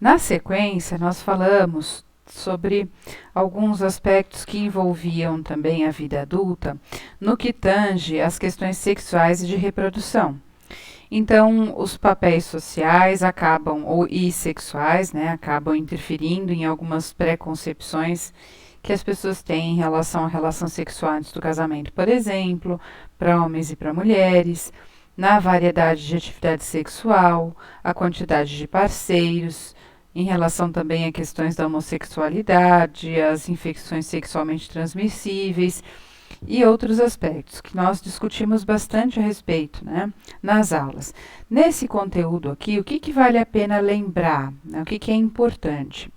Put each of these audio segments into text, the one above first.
Na sequência, nós falamos sobre alguns aspectos que envolviam também a vida adulta, no que tange às questões sexuais e de reprodução. Então, os papéis sociais acabam, e sexuais, né, acabam interferindo em algumas preconcepções que as pessoas têm em relação à relação sexual antes do casamento, por exemplo, para homens e para mulheres, na variedade de atividade sexual, a quantidade de parceiros, em relação também a questões da homossexualidade, as infecções sexualmente transmissíveis e outros aspectos que nós discutimos bastante a respeito, né, nas aulas. Nesse conteúdo aqui, o que vale a pena lembrar, né, o que é importante?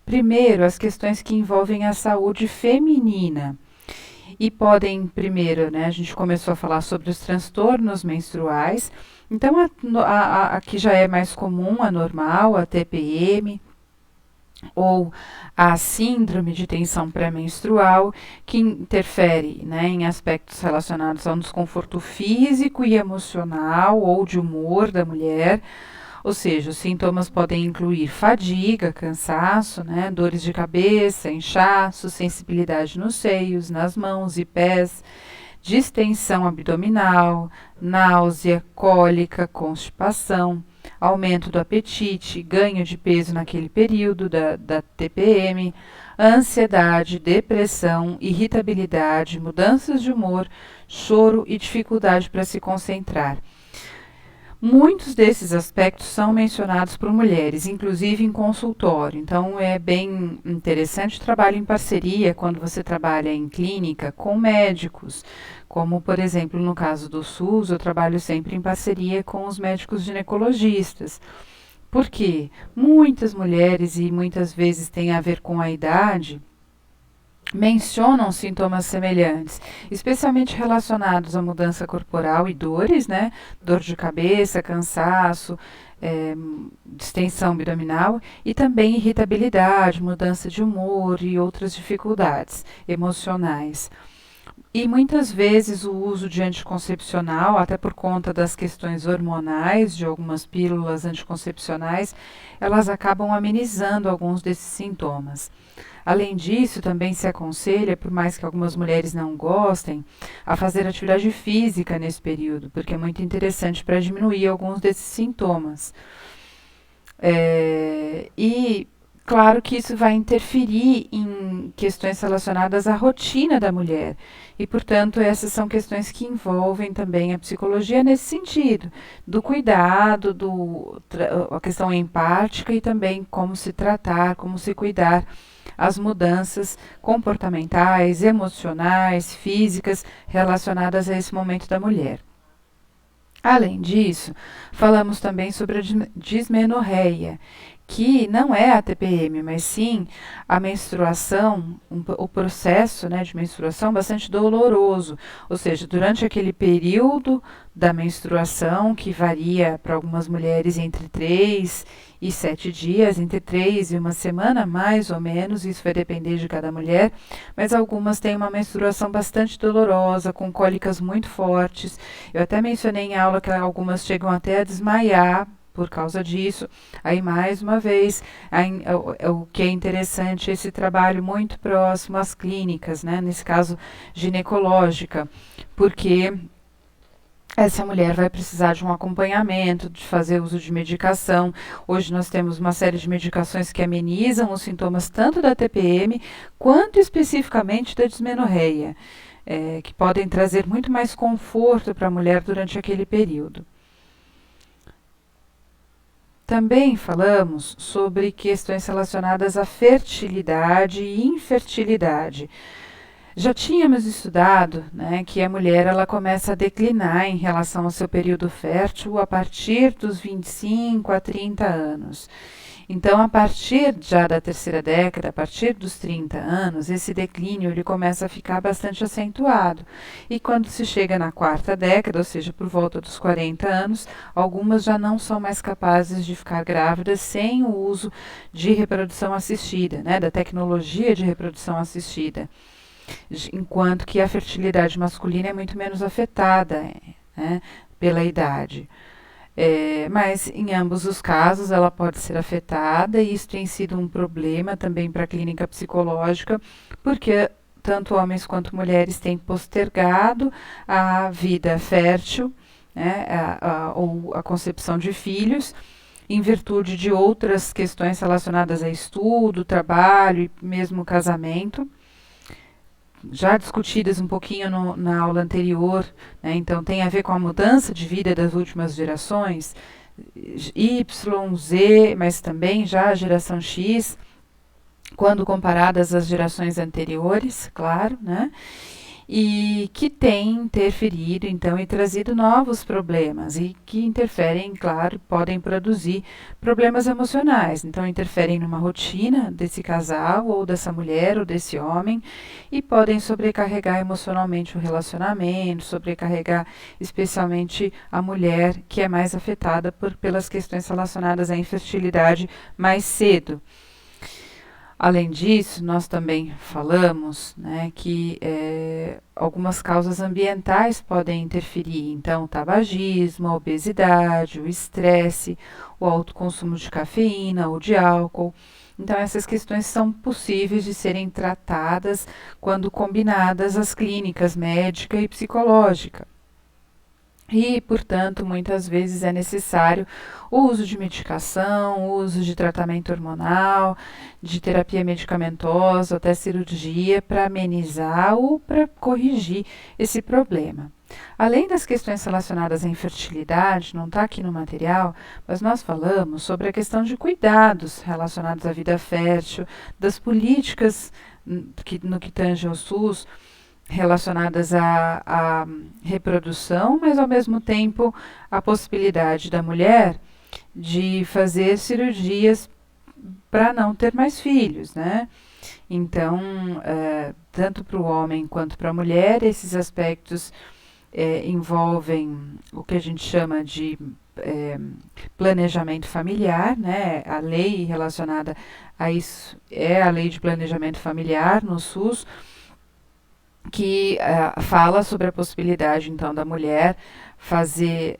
Primeiro, as questões que envolvem a saúde feminina. E podem, primeiro, né, a gente começou a falar sobre os transtornos menstruais. Então, a que já é mais comum, a normal, a TPM, ou a síndrome de tensão pré-menstrual, que interfere, né, em aspectos relacionados ao desconforto físico e emocional ou de humor da mulher. Ou seja, os sintomas podem incluir fadiga, cansaço, né, dores de cabeça, inchaço, sensibilidade nos seios, nas mãos e pés, distensão abdominal, náusea, cólica, constipação, aumento do apetite, ganho de peso naquele período da TPM, ansiedade, depressão, irritabilidade, mudanças de humor, choro e dificuldade para se concentrar. Muitos desses aspectos são mencionados por mulheres, inclusive em consultório. Então, é bem interessante o trabalho em parceria quando você trabalha em clínica com médicos. Como, por exemplo, no caso do SUS, eu trabalho sempre em parceria com os médicos ginecologistas. Por quê? Muitas mulheres, e muitas vezes tem a ver com a idade, mencionam sintomas semelhantes, especialmente relacionados à mudança corporal e dores, né? Dor de cabeça, cansaço, distensão abdominal e também irritabilidade, mudança de humor e outras dificuldades emocionais. E muitas vezes o uso de anticoncepcional, até por conta das questões hormonais, de algumas pílulas anticoncepcionais, elas acabam amenizando alguns desses sintomas. Além disso, também se aconselha, por mais que algumas mulheres não gostem, a fazer atividade física nesse período, porque é muito interessante para diminuir alguns desses sintomas. E claro que isso vai interferir em questões relacionadas à rotina da mulher. E, portanto, essas são questões que envolvem também a psicologia nesse sentido, do cuidado, a questão empática e também como se tratar, como se cuidar as mudanças comportamentais, emocionais, físicas relacionadas a esse momento da mulher. Além disso, falamos também sobre a dismenorreia, que não é a TPM, mas sim a menstruação, o processo, né, de menstruação bastante doloroso, ou seja, durante aquele período da menstruação, que varia para algumas mulheres entre 3 e 7 dias, entre 3 e uma semana, mais ou menos, isso vai depender de cada mulher, mas algumas têm uma menstruação bastante dolorosa, com cólicas muito fortes. Eu até mencionei em aula que algumas chegam até a desmaiar por causa disso. Aí, mais uma vez, o que é interessante é esse trabalho muito próximo às clínicas, né? Nesse caso, ginecológica, porque essa mulher vai precisar de um acompanhamento, de fazer uso de medicação. Hoje nós temos uma série de medicações que amenizam os sintomas tanto da TPM quanto especificamente da dismenorreia, que podem trazer muito mais conforto para a mulher durante aquele período. Também falamos sobre questões relacionadas à fertilidade e infertilidade. Já tínhamos estudado, né, que a mulher ela começa a declinar em relação ao seu período fértil a partir dos 25 a 30 anos. Então, a partir já da terceira década, a partir dos 30 anos, esse declínio ele começa a ficar bastante acentuado. E quando se chega na quarta década, ou seja, por volta dos 40 anos, algumas já não são mais capazes de ficar grávidas sem o uso de reprodução assistida, né, da tecnologia de reprodução assistida. Enquanto que a fertilidade masculina é muito menos afetada, né, pela idade. Mas em ambos os casos ela pode ser afetada e isso tem sido um problema também para a clínica psicológica, porque tanto homens quanto mulheres têm postergado a vida fértil, né, ou a concepção de filhos, em virtude de outras questões relacionadas a estudo, trabalho e mesmo casamento, já discutidas um pouquinho na aula anterior, né? Então tem a ver com a mudança de vida das últimas gerações, Y, Z, mas também já a geração X, quando comparadas às gerações anteriores, claro, né? E que tem interferido, então, e trazido novos problemas, e que interferem, claro, podem produzir problemas emocionais. Então, interferem numa rotina desse casal, ou dessa mulher, ou desse homem, e podem sobrecarregar emocionalmente o relacionamento, sobrecarregar especialmente a mulher, que é mais afetada pelas questões relacionadas à infertilidade mais cedo. Além disso, nós também falamos, né, que algumas causas ambientais podem interferir. Então, o tabagismo, a obesidade, o estresse, o alto consumo de cafeína ou de álcool. Então, essas questões são possíveis de serem tratadas quando combinadas às clínicas médica e psicológica. E, portanto, muitas vezes é necessário o uso de medicação, o uso de tratamento hormonal, de terapia medicamentosa, até cirurgia, para amenizar ou para corrigir esse problema. Além das questões relacionadas à infertilidade, não está aqui no material, mas nós falamos sobre a questão de cuidados relacionados à vida fértil, das políticas no que tange ao SUS, relacionadas à reprodução, mas ao mesmo tempo a possibilidade da mulher de fazer cirurgias para não ter mais filhos, né? Então, tanto para o homem quanto para a mulher, esses aspectos envolvem o que a gente chama de planejamento familiar, né? A lei relacionada a isso é a lei de planejamento familiar no SUS, que fala sobre a possibilidade, então, da mulher fazer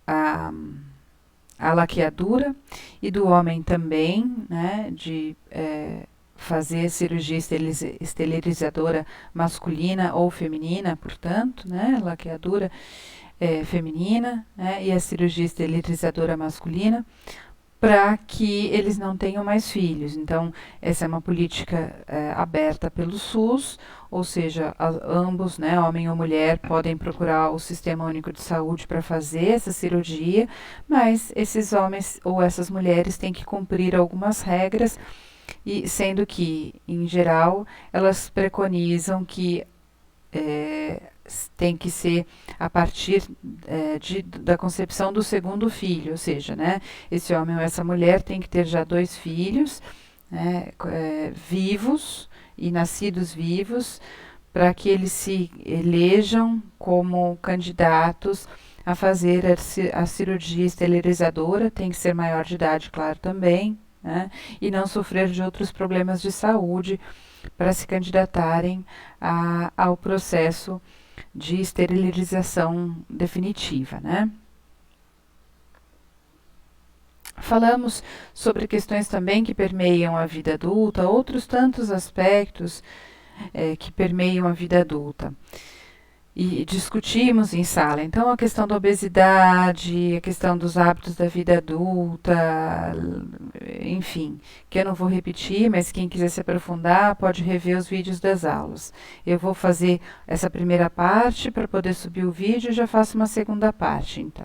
a laqueadura e do homem também, né, de fazer cirurgia esterilizadora masculina ou feminina, portanto, né, laqueadura feminina, né, e a cirurgia esterilizadora masculina, para que eles não tenham mais filhos. Então, essa é uma política aberta pelo SUS, ou seja, ambos, né, homem ou mulher, podem procurar o Sistema Único de Saúde para fazer essa cirurgia, mas esses homens ou essas mulheres têm que cumprir algumas regras, e sendo que, em geral, elas preconizam que tem que ser a partir da concepção do segundo filho, ou seja, né, esse homem ou essa mulher tem que ter já 2 filhos, né, vivos e nascidos vivos, para que eles se elejam como candidatos a fazer a cirurgia esterilizadora, tem que ser maior de idade, claro, também, né, e não sofrer de outros problemas de saúde para se candidatarem ao processo de esterilização definitiva, né? Falamos sobre questões também que permeiam a vida adulta, outros tantos aspectos que permeiam a vida adulta. E discutimos em sala, então, a questão da obesidade, a questão dos hábitos da vida adulta, enfim, que eu não vou repetir, mas quem quiser se aprofundar pode rever os vídeos das aulas. Eu vou fazer essa primeira parte para poder subir o vídeo e já faço uma segunda parte, então.